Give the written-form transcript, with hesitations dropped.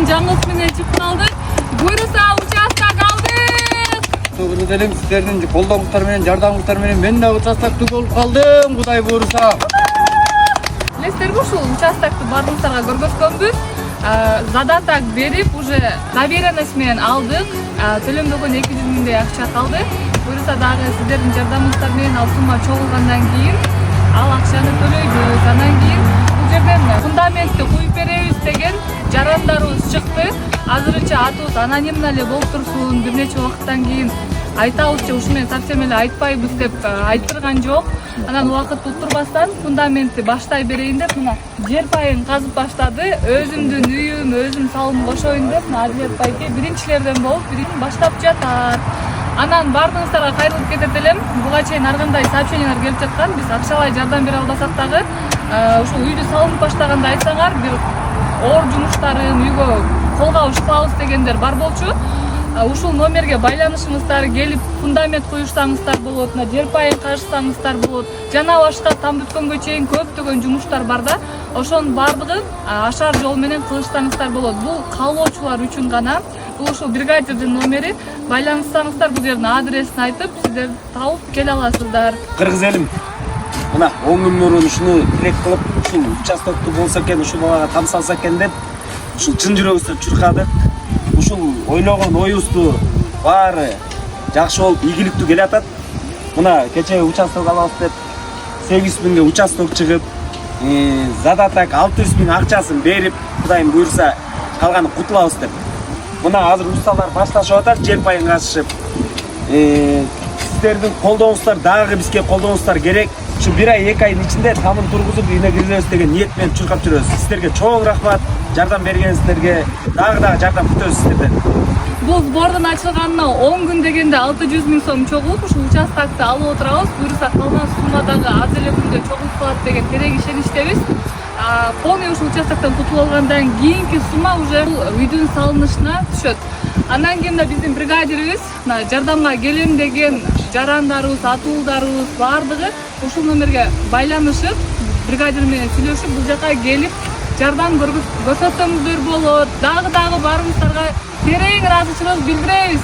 жаңылыш менен чыгып калдык. Буйруса участок алдык. Көңүл элем сиздердин колдооңуздар менен, жардамыңыздар менен мен да участокты болуп калдым, Кудай буйруса. Билесиздерби, ушул участокты баарыбыздарга көргөзгөнбүз. Задаток берип, уже доверенность менен алдык. Төлөмдөгөн 200 миңдей акча калды. Буйруса дагы сиздердин жардамыңыздар менен ал сумма чогулгандан кийин ал акчаны төлөйбүз. Андан кийин бул жерден фундаментти куюп беребиз деген жарандарыбыз чыкты. Азырынча атыбыз анонимно эле болуп турсун, бир нече убакыттан кийин айтабызчы, ушу менен совсем эле айтпайбыз деп айттырган жок. Анан убакыт уттурбастан фундаментти баштай берейин деп мына жер пайын казып баштады. Өзүмдүн үйүм, өзүм салым кошоюн деп Адилет байке биринчилерден болуп баштап жатат. Анан бардыгыңыздарга кайрылып кетет элем. Буга чейин ар кандай сообщениялар келип жаткан. Биз акчалай жардам бере албасак дагы, ушул үйдү салынып баштаганда айтсаңар, бир оор жумуштарын үйгө колго алып чыкпабыз дегендер бар болчу. Ушул номерге байланышыңыздар, келип фундамент куюшсаңыздар болот, жер пайын кажсаңыздар болот. Жана башка там бүткөнгө чейин көптөгөн жумуштар бар да. Ошонун бардыгын ашар жол менен кылышсаңыздар болот. Бул каалоочулар үчүн гана. Бул ушул бригадирдин номери. Байланышсаңыздар бул жердин адресин айтып, сиздер тауып келе аласыздар. Кыргыз элим, мына 10 күн мурун ушуну тилек кылып, ушул участокту болсо экен, ушул балага там салса экен деп, ушул чын жүрөгүбүздөн чуркадык. Ушул ойлогон оюбузду баары жакшы болуп, ийгиликтүү келе атат. Мына кече участок алабыз деп 800 миңге участок чыгып, задаток 600 миң акчасын берип, Кудайым буйруса калганы кутулабыз деп. Мына азыр усталар башташып атат, жер пайын казышып. Сиздердин колдооңуздар дагы бизге колдооңуздар керек. Şu bir ay, 2 ayın içinde tamın turguzup yine gireceğiz degen niyetmen çurkap жүрөбүз. Sizlerge çoğun rahmat, жардам бергенсиздерге дагы жардам күтөбүз сиздерден. Бул сбордун ачылганына 10 күн дегенде 600 миң сом чогулуп, ушул участокты алып отурабыз. Буйруса калган сумма дагы аз эле күндө чогулуп калат деген терек ишеничтебиз. Полный ушул участоктон кутулуп алгандан кийинки сумма уже үйдүн салынышына түшөт. Андан кийин да биздин бригадирибиз жардамга келем деген жарандарыбыз, атуулдарыбыз бардыгы ушул номерге байланышып, бригадир менен сүйлөшүп, бул жака келип жардам көрсөтсөңүздөр болот. Дагы баарыбыздарга терең ыраазычылык билдиребиз.